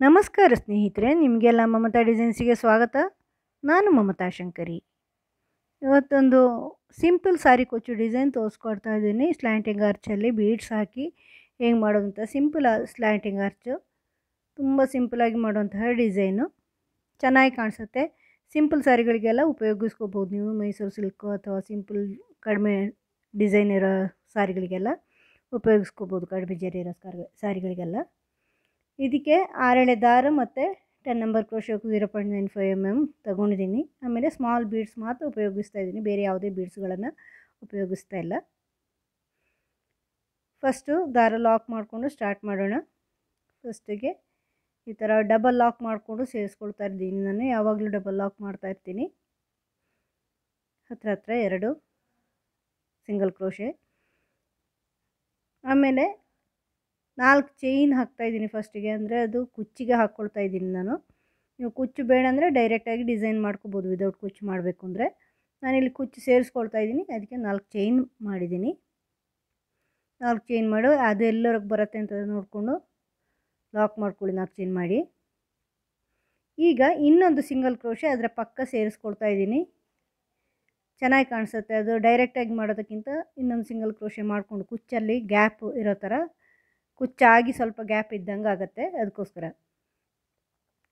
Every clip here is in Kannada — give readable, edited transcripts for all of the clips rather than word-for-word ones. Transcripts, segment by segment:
ನಮಸ್ಕಾರ ಸ್ನೇಹಿತರೆ, ನಿಮಗೆಲ್ಲ ಮಮತಾ ಡಿಸೈನ್ಸಿಗೆ ಸ್ವಾಗತ. ನಾನು ಮಮತಾ ಶಂಕರಿ. ಇವತ್ತೊಂದು ಸಿಂಪಲ್ ಸಾರಿ ಕೊಚ್ಚು ಡಿಸೈನ್ ತೋರಿಸ್ಕೊಡ್ತಾ ಇದ್ದೀನಿ. ಸ್ಲ್ಯಾಂಟಿಂಗ್ ಆರ್ಚಲ್ಲಿ ಬೀಡ್ಸ್ ಹಾಕಿ ಹೇಗೆ ಮಾಡೋದು ಅಂತ. ಸಿಂಪಲ್ ಸ್ಲ್ಯಾಂಟಿಂಗ್ ಆರ್ಚು, ತುಂಬ ಸಿಂಪಲಾಗಿ ಮಾಡುವಂತಹ ಡಿಸೈನು, ಚೆನ್ನಾಗಿ ಕಾಣಿಸುತ್ತೆ. ಸಿಂಪಲ್ ಸಾರಿಗಳಿಗೆಲ್ಲ ಉಪಯೋಗಿಸ್ಕೋಬೋದು ನೀವು. ಮೈಸೂರು ಸಿಲ್ಕು ಅಥವಾ ಸಿಂಪಲ್ ಕಡಿಮೆ ಡಿಸೈನ್ ಇರೋ ಸಾರಿಗಳಿಗೆಲ್ಲ ಉಪಯೋಗಿಸ್ಕೋಬೋದು, ಕಡಿಮೆ ಜರಿ ಇರೋ ಸಾರಿಗಳಿಗೆಲ್ಲ. ಇದಕ್ಕೆ 6 ಎಳೆ ದಾರ ಮತ್ತು 10 ನಂಬರ್ ಕ್ರೋಶಕ್ಕೆ 0.95 mm ತೊಗೊಂಡಿದ್ದೀನಿ. ಆಮೇಲೆ ಸ್ಮಾಲ್ ಬೀಡ್ಸ್ ಮಾತ್ರ ಉಪಯೋಗಿಸ್ತಾ ಇದ್ದೀನಿ, ಬೇರೆ ಯಾವುದೇ ಬೀಡ್ಸ್ಗಳನ್ನು ಉಪಯೋಗಿಸ್ತಾ ಇಲ್ಲ. ಫಸ್ಟು ದಾರ ಲಾಕ್ ಮಾಡಿಕೊಂಡು ಸ್ಟಾರ್ಟ್ ಮಾಡೋಣ. ಫಸ್ಟಿಗೆ ಈ ಥರ ಡಬಲ್ ಲಾಕ್ ಮಾಡಿಕೊಂಡು ಸೇರಿಸ್ಕೊಳ್ತಾ ಇದ್ದೀನಿ. ನಾನು ಯಾವಾಗಲೂ ಡಬಲ್ ಲಾಕ್ ಮಾಡ್ತಾ ಇರ್ತೀನಿ. ಹತ್ರ 2 ಸಿಂಗಲ್ ಕ್ರೋಶೆ, ಆಮೇಲೆ 4 ಚೈನ್ ಹಾಕ್ತಾಯಿದ್ದೀನಿ ಫಸ್ಟಿಗೆ. ಅಂದರೆ ಅದು ಕುಚ್ಚಿಗೆ ಹಾಕ್ಕೊಳ್ತಾ ಇದ್ದೀನಿ ನಾನು. ನೀವು ಕುಚ್ಚು ಬೇಡ ಅಂದರೆ ಡೈರೆಕ್ಟಾಗಿ ಡಿಸೈನ್ ಮಾಡ್ಕೋಬೋದು, ವಿದೌಟ್ ಕುಚ್ಚು ಮಾಡಬೇಕು ಅಂದರೆ. ನಾನಿಲ್ಲಿ ಕುಚ್ಚು ಸೇರಿಸ್ಕೊಳ್ತಾ ಇದ್ದೀನಿ, ಅದಕ್ಕೆ 4 ಚೈನ್ ಮಾಡಿದ್ದೀನಿ. 4 ಚೈನ್ ಮಾಡು, ಅದು ಎಲ್ಲರಿಗೆ ಬರುತ್ತೆ ಅಂತ ನೋಡಿಕೊಂಡು ಲಾಕ್ ಮಾಡ್ಕೊಳ್ಳಿ. 4 ಚೈನ್ ಮಾಡಿ ಈಗ ಇನ್ನೊಂದು ಸಿಂಗಲ್ ಕ್ರೋಶೆ ಅದರ ಪಕ್ಕ ಸೇರಿಸ್ಕೊಳ್ತಾ ಇದ್ದೀನಿ. ಚೆನ್ನಾಗಿ ಕಾಣಿಸುತ್ತೆ ಅದು. ಡೈರೆಕ್ಟಾಗಿ ಮಾಡೋದಕ್ಕಿಂತ ಇನ್ನೊಂದು ಸಿಂಗಲ್ ಕ್ರೋಶೆ ಮಾಡಿಕೊಂಡು ಕುಚ್ಚಲ್ಲಿ ಗ್ಯಾಪ್ ಇರೋ ಥರ, ಕುಚ್ಚಾಗಿ ಸ್ವಲ್ಪ ಗ್ಯಾಪ್ ಇದ್ದಂಗೆ ಆಗುತ್ತೆ, ಅದಕ್ಕೋಸ್ಕರ.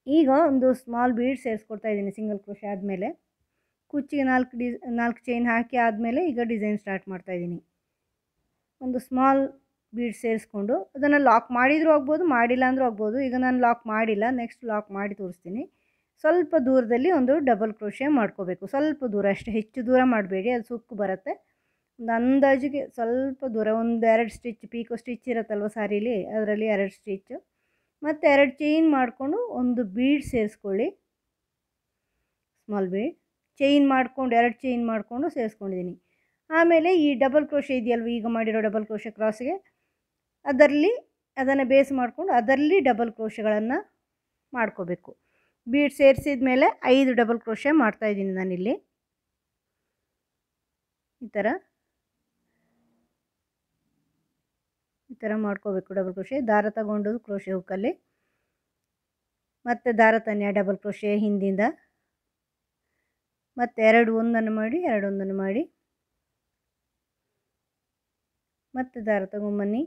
ಈಗ ಒಂದು ಸ್ಮಾಲ್ ಬೀಡ್ ಸೇರಿಸ್ಕೊಳ್ತಾ ಇದ್ದೀನಿ ಸಿಂಗಲ್ ಕ್ರೋಶೆ ಆದಮೇಲೆ. ಕುಚ್ಚಿಗೆ 4 ಚೈನ್ ಹಾಕಿ ಆದಮೇಲೆ ಈಗ ಡಿಸೈನ್ ಸ್ಟಾರ್ಟ್ ಮಾಡ್ತಾಯಿದ್ದೀನಿ. ಒಂದು ಸ್ಮಾಲ್ ಬೀಡ್ ಸೇರಿಸ್ಕೊಂಡು ಅದನ್ನು ಲಾಕ್ ಮಾಡಿದರೂ ಆಗ್ಬೋದು, ಮಾಡಿಲ್ಲ ಅಂದರೂ ಆಗ್ಬೋದು. ಈಗ ನಾನು ಲಾಕ್ ಮಾಡಿಲ್ಲ, ನೆಕ್ಸ್ಟ್ ಲಾಕ್ ಮಾಡಿ ತೋರಿಸ್ತೀನಿ. ಸ್ವಲ್ಪ ದೂರದಲ್ಲಿ ಒಂದು ಡಬಲ್ ಕ್ರೋಶೆ ಮಾಡ್ಕೋಬೇಕು, ಸ್ವಲ್ಪ ದೂರ ಅಷ್ಟೇ, ಹೆಚ್ಚು ದೂರ ಮಾಡಬೇಡಿ, ಅದು ಸುಕ್ಕು ಬರುತ್ತೆ. ಒಂದು ಅಂದಾಜಿಗೆ ಸ್ವಲ್ಪ ದೂರ, ಒಂದು 2 ಸ್ಟಿಚ್, ಪೀಕೋ ಸ್ಟಿಚ್ ಇರುತ್ತಲ್ವ ಸಾರೀಲಿ, ಅದರಲ್ಲಿ 2 ಸ್ಟಿಚ್ಚು ಮತ್ತು 2 ಚೈನ್ ಮಾಡಿಕೊಂಡು ಒಂದು ಬೀಡ್ ಸೇರಿಸ್ಕೊಳ್ಳಿ. ಸ್ಮಾಲ್ ಬೀಡ್ ಚೈನ್ ಮಾಡ್ಕೊಂಡು 2 ಚೈನ್ ಮಾಡಿಕೊಂಡು ಸೇರಿಸ್ಕೊಂಡಿದ್ದೀನಿ. ಆಮೇಲೆ ಈ ಡಬಲ್ ಕ್ರೋಶೆ ಇದೆಯಲ್ವ, ಈಗ ಮಾಡಿರೋ ಡಬಲ್ ಕ್ರೋಶೆ ಕ್ರಾಸ್ಗೆ, ಅದರಲ್ಲಿ ಅದನ್ನು ಬೇಸ್ ಮಾಡಿಕೊಂಡು ಅದರಲ್ಲಿ ಡಬಲ್ ಕ್ರೋಶೆಗಳನ್ನು ಮಾಡ್ಕೋಬೇಕು. ಬೀಡ್ ಸೇರಿಸಿದ ಮೇಲೆ 5 ಡಬಲ್ ಕ್ರೋಶೆ ಮಾಡ್ತಾಯಿದ್ದೀನಿ ನಾನಿಲ್ಲಿ. ಈ ಥರ ಮಾಡ್ಕೋಬೇಕು ಡಬಲ್ ಕ್ರೋಶೆ. ದಾರ ತಗೊಂಡು ಕ್ರೋಶೆ ಹುಕ್ಕಲ್ಲಿ ಮತ್ತು ದಾರ ತನ್ಯ ಡಬಲ್ ಕ್ರೋಶೆ ಹಿಂದಿಂದ, ಮತ್ತು 2 ಒಂದನ್ನು ಮಾಡಿ 2 ಒಂದನ್ನು ಮಾಡಿ, ಮತ್ತು ದಾರ ತಗೊಂಬನ್ನಿ.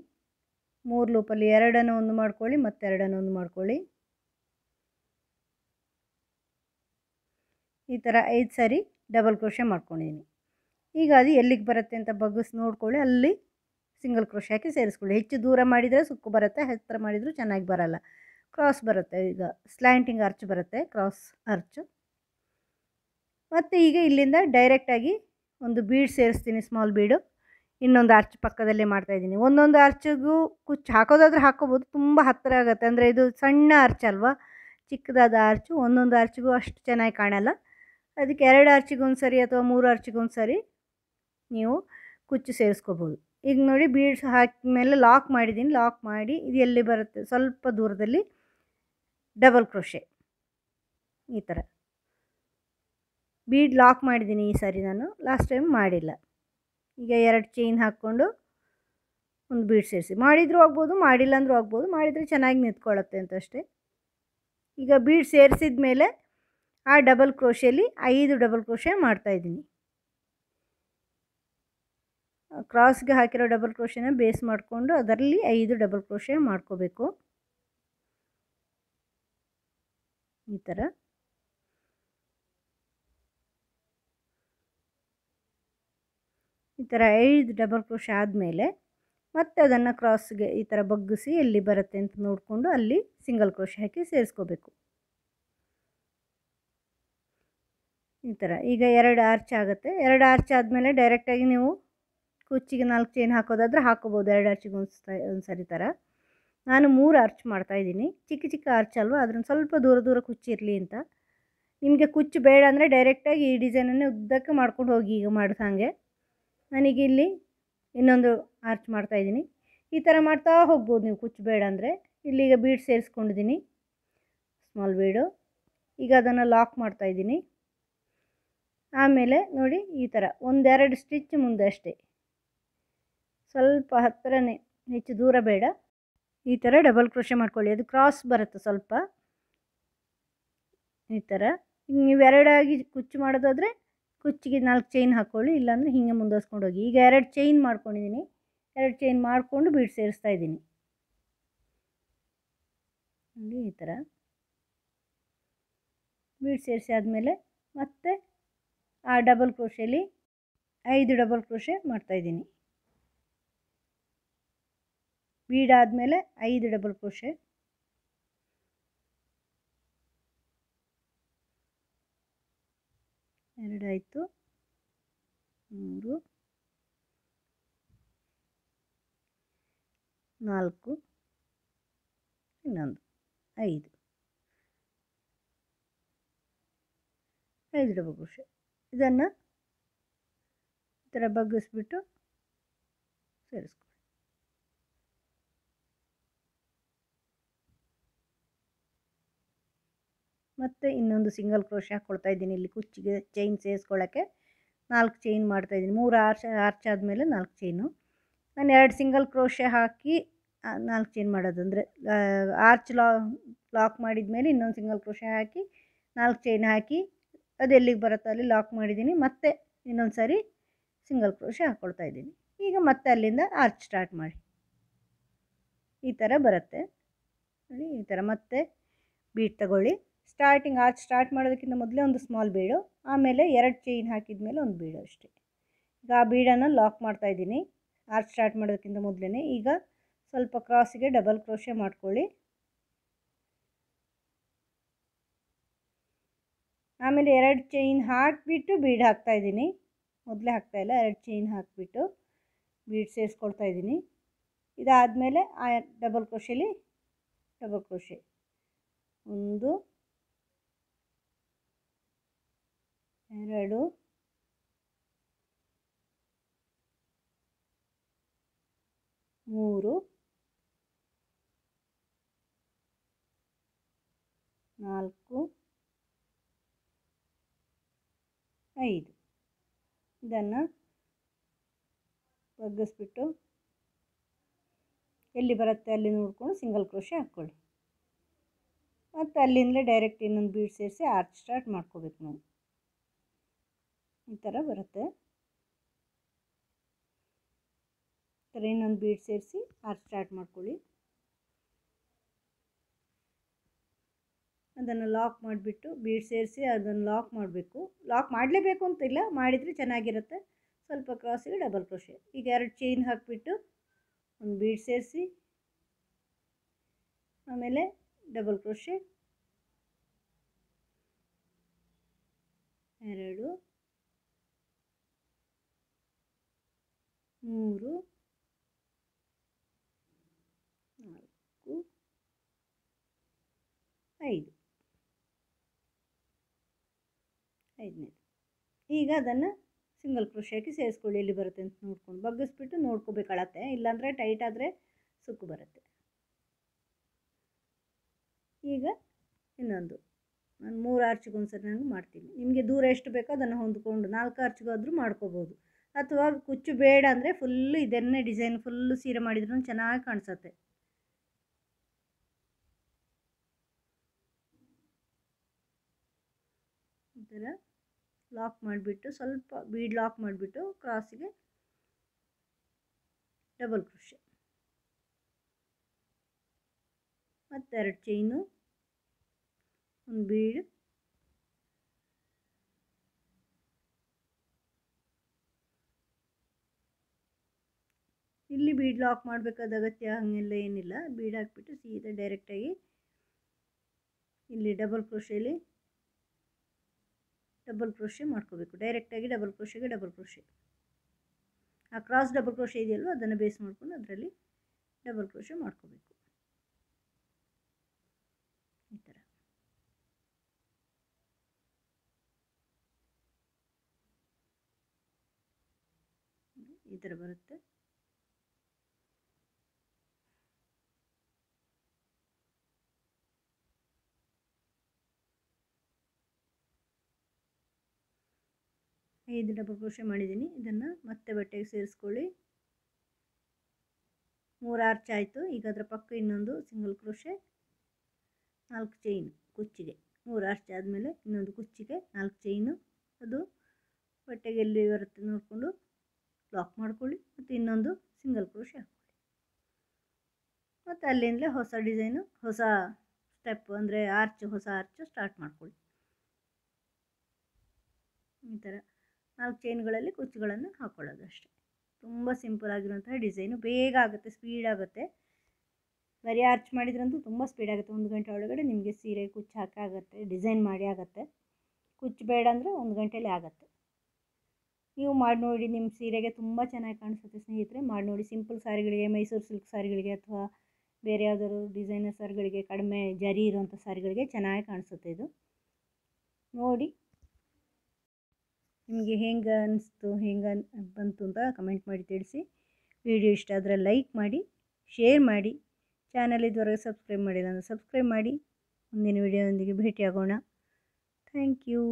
3 ಲೂಪಲ್ಲಿ 2 ಒಂದು ಮಾಡ್ಕೊಳ್ಳಿ, ಮತ್ತು 2 ಒಂದು ಮಾಡ್ಕೊಳ್ಳಿ. ಈ ಥರ 5 ಸಾರಿ ಡಬಲ್ ಕ್ರೋಶೆ ಮಾಡ್ಕೊಂಡಿದ್ದೀನಿ. ಈಗ ಅದು ಎಲ್ಲಿಗೆ ಬರುತ್ತೆ ಅಂತ ಬಗ್ಗಿಸಿ ನೋಡ್ಕೊಳ್ಳಿ, ಅಲ್ಲಿ ಸಿಂಗಲ್ ಕ್ರೋಶೆ ಹಾಕಿ ಸೇರಿಸ್ಕೊಳ್ಳಿ. ಹೆಚ್ಚು ದೂರ ಮಾಡಿದರೆ ಸುಕ್ಕು ಬರುತ್ತೆ, ಹತ್ತಿರ ಮಾಡಿದರೂ ಚೆನ್ನಾಗಿ ಬರಲ್ಲ, ಕ್ರಾಸ್ ಬರುತ್ತೆ. ಈಗ ಸ್ಲ್ಯಾಂಟಿಂಗ್ ಆರ್ಚ್ ಬರುತ್ತೆ, ಕ್ರಾಸ್ ಆರ್ಚು. ಮತ್ತು ಈಗ ಇಲ್ಲಿಂದ ಡೈರೆಕ್ಟಾಗಿ ಒಂದು ಬೀಡ್ ಸೇರಿಸ್ತೀನಿ, ಸ್ಮಾಲ್ ಬೀಡು. ಇನ್ನೊಂದು ಆರ್ಚ್ ಪಕ್ಕದಲ್ಲೇ ಮಾಡ್ತಾಯಿದ್ದೀನಿ. ಒಂದೊಂದು ಆರ್ಚಿಗೂ ಕುಚ್ಚು ಹಾಕೋದಾದರೆ ಹಾಕ್ಕೋಬೋದು, ತುಂಬ ಹತ್ತಿರ ಆಗುತ್ತೆ. ಅಂದರೆ ಇದು ಸಣ್ಣ ಆರ್ಚ್ ಅಲ್ವಾ, ಚಿಕ್ಕದಾದ ಆರ್ಚು, ಒಂದೊಂದು ಆರ್ಚಿಗೂ ಅಷ್ಟು ಚೆನ್ನಾಗಿ ಕಾಣಲ್ಲ. ಅದಕ್ಕೆ 2 ಆರ್ಚಿಗೊಂದು ಸರಿ ಅಥವಾ 3 ಆರ್ಚಿಗೊಂದು ಸರಿ ನೀವು ಕುಚ್ಚು ಸೇರಿಸ್ಕೋಬೋದು. ಈಗ ನೋಡಿ, ಬೀಡ್ಸ್ ಹಾಕಿದ ಮೇಲೆ ಲಾಕ್ ಮಾಡಿದ್ದೀನಿ. ಲಾಕ್ ಮಾಡಿ ಇದು ಎಲ್ಲಿ ಬರುತ್ತೆ ಸ್ವಲ್ಪ ದೂರದಲ್ಲಿ ಡಬಲ್ ಕ್ರೋಶೆ, ಈ ಥರ ಬೀಡ್ ಲಾಕ್ ಮಾಡಿದ್ದೀನಿ ಈ ಸಾರಿ, ನಾನು ಲಾಸ್ಟ್ ಟೈಮ್ ಮಾಡಿಲ್ಲ. ಈಗ 2 ಚೈನ್ ಹಾಕ್ಕೊಂಡು ಒಂದು ಬೀಡ್ ಸೇರಿಸಿ, ಮಾಡಿದರೂ ಆಗ್ಬೋದು, ಮಾಡಿಲ್ಲ ಅಂದರೂ ಆಗ್ಬೋದು. ಮಾಡಿದರೆ ಚೆನ್ನಾಗಿ ನಿಂತ್ಕೊಳ್ಳುತ್ತೆ ಅಂತ ಅಷ್ಟೇ. ಈಗ ಬೀಡ್ ಸೇರಿಸಿದ ಮೇಲೆ ಆ ಡಬಲ್ ಕ್ರೋಶೆಯಲ್ಲಿ 5 ಡಬಲ್ ಕ್ರೋಶೆ ಮಾಡ್ತಾಯಿದ್ದೀನಿ. ಕ್ರಾಸ್ಗೆ ಹಾಕಿರೋ ಡಬಲ್ ಕ್ರೋಶೆನ ಬೇಸ್ ಮಾಡಿಕೊಂಡು ಅದರಲ್ಲಿ 5 ಡಬಲ್ ಕ್ರೋಶೆ ಮಾಡ್ಕೋಬೇಕು. ಈ ಥರ ಈ ಥರ 5 ಡಬಲ್ ಕ್ರೋಶೆ ಆದಮೇಲೆ ಮತ್ತೆ ಅದನ್ನು ಕ್ರಾಸ್ಗೆ ಈ ಥರ ಬಗ್ಗಿಸಿ ಎಲ್ಲಿ ಬರುತ್ತೆ ಅಂತ ನೋಡಿಕೊಂಡು ಅಲ್ಲಿ ಸಿಂಗಲ್ ಕ್ರೋಶೆ ಹಾಕಿ ಸೇರಿಸ್ಕೋಬೇಕು. ಈ ಥರ ಈಗ 2 ಆರ್ಚ್ ಆಗುತ್ತೆ. 2 ಆರ್ಚ್ ಆದಮೇಲೆ ಡೈರೆಕ್ಟಾಗಿ ನೀವು ಕುಚ್ಚಿಗೆ 4 ಚೈನ್ ಹಾಕೋದಾದರೆ ಹಾಕೋಬೋದು, 2 ಆರ್ಚಿಗೆ ಒಂದು ಸರಿ ಥರ. ನಾನು 3 ಆರ್ಚ್ ಮಾಡ್ತಾಯಿದ್ದೀನಿ. ಚಿಕ್ಕ ಚಿಕ್ಕ ಆರ್ಚ್ ಅಲ್ವಾ, ಅದ್ರನ್ನ ಸ್ವಲ್ಪ ದೂರ ದೂರ ಕುಚ್ಚಿರಲಿ ಅಂತ. ನಿಮಗೆ ಕುಚ್ಚು ಬೇಡ ಅಂದರೆ ಡೈರೆಕ್ಟಾಗಿ ಈ ಡಿಸೈನನ್ನೇ ಉದ್ದಕ್ಕೆ ಮಾಡ್ಕೊಂಡು ಹೋಗಿ, ಈಗ ಮಾಡಿದ ಹಾಗೆ. ನನಗೆ ಇಲ್ಲಿ ಇನ್ನೊಂದು ಆರ್ಚ್ ಮಾಡ್ತಾಯಿದ್ದೀನಿ. ಈ ಥರ ಮಾಡ್ತಾ ಹೋಗ್ಬೋದು ನೀವು, ಕುಚ್ಚು ಬೇಡ ಅಂದರೆ. ಇಲ್ಲಿಗ ಬೀಡ್ ಸೇರಿಸ್ಕೊಂಡಿದ್ದೀನಿ, ಸ್ಮಾಲ್ ಬೀಡು. ಈಗ ಅದನ್ನು ಲಾಕ್ ಮಾಡ್ತಾಯಿದ್ದೀನಿ. ಆಮೇಲೆ ನೋಡಿ, ಈ ಥರ 1-2 ಸ್ಟಿಚ್ ಮುಂದೆ ಅಷ್ಟೇ, ಸ್ವಲ್ಪ ಹತ್ತಿರನೇ, ಹೆಚ್ಚು ದೂರ ಬೇಡ. ಈ ಥರ ಡಬಲ್ ಕ್ರೋಶೆ ಮಾಡ್ಕೊಳ್ಳಿ. ಅದು ಕ್ರಾಸ್ ಬರುತ್ತೆ ಸ್ವಲ್ಪ ಈ ಥರ. ನೀವು ಎರಡಾಗಿ ಕುಚ್ಚು ಮಾಡೋದಾದರೆ ಕುಚ್ಚಿಗೆ 4 ಚೈನ್ ಹಾಕ್ಕೊಳ್ಳಿ, ಇಲ್ಲಾಂದರೆ ಹೀಗೆ ಮುಂದುವರ್ಸ್ಕೊಂಡು ಹೋಗಿ. ಈಗ 2 ಚೈನ್ ಮಾಡ್ಕೊಂಡಿದ್ದೀನಿ, 2 ಚೈನ್ ಮಾಡಿಕೊಂಡು ಬೀಡ್ ಸೇರಿಸ್ತಾ ಇದ್ದೀನಿ ನೋಡಿ. ಈ ಥರ ಬೀಡ್ ಸೇರಿಸಿ ಆದಮೇಲೆ ಮತ್ತೆ ಆ ಡಬಲ್ ಕ್ರೋಶೆಯಲ್ಲಿ 5 ಡಬಲ್ ಕ್ರೋಶೆ ಮಾಡ್ತಾಯಿದ್ದೀನಿ. ಬೀಡ್ ಆದಮೇಲೆ 5 ಡಬಲ್ ಕ್ರೋಶೆ, 2 ಆಯಿತು, 3, 4, ಇನ್ನೊಂದು 5 ಡಬಲ್ ಕ್ರೋಶೆ. ಇದನ್ನು ಈ ಥರ ಬಗ್ಗಿಸ್ಬಿಟ್ಟು ಸೇರಿಸ್ಕೊಳ್ಳಿ. ಮತ್ತು ಇನ್ನೊಂದು ಸಿಂಗಲ್ ಕ್ರೋಶೆ ಹಾಕ್ಕೊಳ್ತಾ ಇದ್ದೀನಿ. ಇಲ್ಲಿ ಕುಚ್ಚಿಗೆ ಚೈನ್ ಸೇರಿಸ್ಕೊಳ್ಳೋಕ್ಕೆ 4 ಚೈನ್ ಮಾಡ್ತಾಯಿದ್ದೀನಿ. 3 ಆರ್ಚ್ ಆದಮೇಲೆ 4 ಚೈನು. ನಾನು 2 ಸಿಂಗಲ್ ಕ್ರೋಶೆ ಹಾಕಿ 4 ಚೈನ್ ಮಾಡೋದು. ಅಂದರೆ ಆರ್ಚ್ ಲಾಕ್ ಮಾಡಿದ ಮೇಲೆ ಇನ್ನೊಂದು ಸಿಂಗಲ್ ಕ್ರೋಶೆ ಹಾಕಿ 4 ಚೈನ್ ಹಾಕಿ ಅದು ಎಲ್ಲಿಗೆ ಬರುತ್ತೋ ಅಲ್ಲಿ ಲಾಕ್ ಮಾಡಿದ್ದೀನಿ. ಮತ್ತೆ ಇನ್ನೊಂದು ಸಾರಿ ಸಿಂಗಲ್ ಕ್ರೋಶೆ ಹಾಕ್ಕೊಳ್ತಾ ಇದ್ದೀನಿ. ಈಗ ಮತ್ತೆ ಅಲ್ಲಿಂದ ಆರ್ಚ್ ಸ್ಟಾರ್ಟ್ ಮಾಡಿ ಈ ಥರ ಬರುತ್ತೆ ನೋಡಿ. ಈ ಥರ ಮತ್ತೆ ಬೀಡ್ ತಗೊಳ್ಳಿ. ಸ್ಟಾರ್ಟಿಂಗ್ ಆರ್ಚ್ ಸ್ಟಾರ್ಟ್ ಮಾಡೋದಕ್ಕಿಂತ ಮೊದಲೇ ಒಂದು ಸ್ಮಾಲ್ ಬೀಡು, ಆಮೇಲೆ 2 ಚೈನ್ ಹಾಕಿದ ಮೇಲೆ ಒಂದು ಬೀಡು ಅಷ್ಟೇ. ಈಗ ಆ ಬೀಡನ್ನು ಲಾಕ್ ಮಾಡ್ತಾಯಿದ್ದೀನಿ ಆರ್ಚ್ ಸ್ಟಾರ್ಟ್ ಮಾಡೋದಕ್ಕಿಂತ ಮೊದಲೇ. ಈಗ ಸ್ವಲ್ಪ ಕ್ರಾಸಿಗೆ ಡಬಲ್ ಕ್ರೋಶೆ ಮಾಡ್ಕೊಳ್ಳಿ. ಆಮೇಲೆ 2 ಚೈನ್ ಹಾಕಿಬಿಟ್ಟು ಬೀಡ್ ಹಾಕ್ತಾಯಿದ್ದೀನಿ. ಮೊದಲೇ ಹಾಕ್ತಾಯಿಲ್ಲ, 2 ಚೈನ್ ಹಾಕಿಬಿಟ್ಟು ಬೀಡ್ ಸೇರಿಸ್ಕೊಳ್ತಾ ಇದ್ದೀನಿ. ಇದಾದಮೇಲೆ ಆ ಡಬಲ್ ಕ್ರೋಶೆಲಿ ಡಬಲ್ ಕ್ರೋಶೆ 1, 2, 3, 4, 5 ಇದನ್ನು ಬಗ್ಗಿಸ್ಬಿಟ್ಟು ಎಲ್ಲಿ ಬರುತ್ತೆ ಅಲ್ಲಿ ನೋಡಿಕೊಂಡು ಸಿಂಗಲ್ ಕ್ರೋಶೆ ಹಾಕ್ಕೊಳ್ಳಿ. ಮತ್ತು ಅಲ್ಲಿಂದಲೇ ಡೈರೆಕ್ಟ್ ಇನ್ನೊಂದು ಬೀಡ್ ಸೇರಿಸಿ ಆರ್ಚ್ ಸ್ಟಾರ್ಟ್ ಮಾಡ್ಕೋಬೇಕು ನಾವು. ಈ ಥರ ಬರುತ್ತೆ. ಈ ಥರ ಇನ್ನೊಂದು ಬೀಡ್ ಸೇರಿಸಿ ಆರ್ಚ್ ಸ್ಟಾರ್ಟ್ ಮಾಡ್ಕೊಳ್ಳಿ. ಅದನ್ನು ಲಾಕ್ ಮಾಡಿಬಿಟ್ಟು ಬೀಡ್ ಸೇರಿಸಿ ಅದನ್ನು ಲಾಕ್ ಮಾಡಬೇಕು. ಲಾಕ್ ಮಾಡಲೇಬೇಕು ಅಂತಿಲ್ಲ, ಮಾಡಿದರೆ ಚೆನ್ನಾಗಿರುತ್ತೆ. ಸ್ವಲ್ಪ ಕ್ರಾಸಿಗೆ ಡಬಲ್ ಕ್ರೋಶೆ. ಈಗ 2 ಚೈನ್ ಹಾಕಿಬಿಟ್ಟು ಒಂದು ಬೀಡ್ ಸೇರಿಸಿ ಆಮೇಲೆ ಡಬಲ್ ಕ್ರೋಶೆ 2, 3, 4, 5 5ನೇದು. ಈಗ ಅದನ್ನು ಸಿಂಗಲ್ ಕ್ರೋಶೆಗೆ ಸೇರಿಸ್ಕೊಳ್ಳಿ. ಎಲ್ಲಿ ಬರುತ್ತೆ ಅಂತ ನೋಡ್ಕೊಂಡು ಬಗ್ಗಿಸ್ಬಿಟ್ಟು ನೋಡ್ಕೋಬೇಕು ಅಳತೆ, ಇಲ್ಲಾಂದರೆ ಟೈಟ್ ಆದರೆ ಸುಕ್ಕು ಬರುತ್ತೆ. ಈಗ ಇನ್ನೊಂದು ನಾನು 3 ಆರ್ಚ್ಗೊಂದ್ಸರಿ ನಾನು ಮಾಡ್ತೀನಿ. ನಿಮಗೆ ದೂರ ಎಷ್ಟು ಬೇಕೋ ಅದನ್ನು ಹೊಂದ್ಕೊಂಡು 4 ಆರ್ಚ್ಗಾದರೂ ಮಾಡ್ಕೋಬೋದು. ಅಥವಾ ಕುಚ್ಚು ಬೇಡ ಅಂದರೆ ಫುಲ್ಲು ಇದನ್ನೇ ಡಿಸೈನ್ ಫುಲ್ಲು ಸೀರೆ ಮಾಡಿದ್ರೂ ಚೆನ್ನಾಗಿ ಕಾಣಿಸುತ್ತೆ. ಈ ಥರ ಲಾಕ್ ಮಾಡಿಬಿಟ್ಟು ಸ್ವಲ್ಪ ಬೀಡ್ ಲಾಕ್ ಮಾಡಿಬಿಟ್ಟು ಕ್ರಾಸಿಗೆ ಡಬಲ್ ಕ್ರೋಶೆ ಮತ್ತು 2 ಚೈನು ಒಂದು ಬೀಡ್ ಇಲ್ಲಿ ಬೀಡ್ ಲಾಕ್ ಮಾಡಬೇಕಾದ ಅಗತ್ಯ ಹಾಗೆಲ್ಲ ಏನಿಲ್ಲ. ಬೀಡ್ ಹಾಕ್ಬಿಟ್ಟು ಸೀದಾ ಡೈರೆಕ್ಟಾಗಿ ಇಲ್ಲಿ ಡಬಲ್ ಕ್ರೋಶೆಲಿ ಡಬಲ್ ಕ್ರೋಶೆ ಮಾಡ್ಕೋಬೇಕು. ಡೈರೆಕ್ಟಾಗಿ ಡಬಲ್ ಕ್ರೋಶೆಗೆ ಡಬಲ್ ಕ್ರೋಶೆ, ಆ ಕ್ರಾಸ್ ಡಬಲ್ ಕ್ರೋಶೆ ಇದೆಯಲ್ವ ಅದನ್ನು ಬೇಸ್ ಮಾಡ್ಕೊಂಡು ಅದರಲ್ಲಿ ಡಬಲ್ ಕ್ರೋಶೆ ಮಾಡ್ಕೋಬೇಕು. ಈ ಥರ ಈ ಥರ ಬರುತ್ತೆ. ಐದು ಡಬಲ್ ಕ್ರೋಶೆ ಮಾಡಿದ್ದೀನಿ. ಇದನ್ನು ಮತ್ತೆ ಬಟ್ಟೆಗೆ ಸೇರಿಸ್ಕೊಳ್ಳಿ. 3 ಆರ್ಚ್ ಆಯಿತು. ಈಗ ಅದರ ಪಕ್ಕ ಇನ್ನೊಂದು ಸಿಂಗಲ್ ಕ್ರೋಶೆ 4 ಚೈನ್ ಕುಚ್ಚಿಗೆ. 3 ಆರ್ಚ್ ಆದಮೇಲೆ ಇನ್ನೊಂದು ಕುಚ್ಚಿಗೆ 4 ಚೈನು. ಅದು ಬಟ್ಟೆಗೆ ಎಲ್ಲಿ ಬರುತ್ತೆ ನೋಡಿಕೊಂಡು ಲಾಕ್ ಮಾಡ್ಕೊಳ್ಳಿ. ಮತ್ತು ಇನ್ನೊಂದು ಸಿಂಗಲ್ ಕ್ರೋಶೆ ಹಾಕ್ಕೊಳ್ಳಿ. ಮತ್ತು ಅಲ್ಲಿಂದಲೇ ಹೊಸ ಡಿಸೈನು, ಹೊಸ ಸ್ಟೆಪ್ ಅಂದರೆ ಹೊಸ ಆರ್ಚು ಸ್ಟಾರ್ಟ್ ಮಾಡ್ಕೊಳ್ಳಿ. ಈ ಥರ 4 ಚೈನ್ಗಳಲ್ಲಿ ಕುಚ್ಚುಗಳನ್ನು ಹಾಕ್ಕೊಳ್ಳೋದು ಅಷ್ಟೇ. ತುಂಬ ಸಿಂಪಲ್ ಆಗಿರುವಂತಹ ಡಿಸೈನು, ಬೇಗ ಆಗುತ್ತೆ, ಸ್ಪೀಡ್ ಆಗುತ್ತೆ. ಬರೀ ಆರ್ಚ್ ಮಾಡಿದ್ರಂತೂ ತುಂಬ ಸ್ಪೀಡ್ ಆಗುತ್ತೆ. 1 ಗಂಟೆ ಒಳಗಡೆ ನಿಮಗೆ ಸೀರೆ ಕುಚ್ಚು ಹಾಕಾಗುತ್ತೆ, ಡಿಸೈನ್ ಮಾಡಿ ಆಗುತ್ತೆ. ಕುಚ್ಚು ಬೇಡ ಅಂದರೆ 1 ಗಂಟೆಯಲ್ಲಿ ಆಗುತ್ತೆ. ನೀವು ಮಾಡಿ ನೋಡಿ, ನಿಮ್ಮ ಸೀರೆಗೆ ತುಂಬ ಚೆನ್ನಾಗಿ ಕಾಣಿಸುತ್ತೆ ಸ್ನೇಹಿತರೆ. ಮಾಡಿ ನೋಡಿ. ಸಿಂಪಲ್ ಸಾರಿಗಳಿಗೆ, ಮೈಸೂರು ಸಿಲ್ಕ್ ಸಾರಿಗಳಿಗೆ ಅಥವಾ ಬೇರೆ ಯಾವುದಾದ್ರು ಡಿಸೈನರ್ ಸಾರಿಗಳಿಗೆ, ಕಡಿಮೆ ಜರಿ ಇರುವಂಥ ಸಾರಿಗಳಿಗೆ ಚೆನ್ನಾಗಿ ಕಾಣಿಸುತ್ತೆ ಇದು. ನೋಡಿ ನಿಮಗೆ ಹೆಂಗೆ ಅನಿಸ್ತು, ಹೆಂಗೆ ಬಂತು ಅಂತ ಕಮೆಂಟ್ ಮಾಡಿ ತಿಳಿಸಿ. ವಿಡಿಯೋ ಇಷ್ಟ ಆದರೆ ಲೈಕ್ ಮಾಡಿ, ಶೇರ್ ಮಾಡಿ. ಚಾನಲ್ ಇದುವರೆಗೆ ಸಬ್ಸ್ಕ್ರೈಬ್ ಮಾಡಿಲ್ಲ ಅಂದರೆ ಸಬ್ಸ್ಕ್ರೈಬ್ ಮಾಡಿ. ಮುಂದಿನ ವಿಡಿಯೋದೊಂದಿಗೆ ಭೇಟಿಯಾಗೋಣ. Thank you.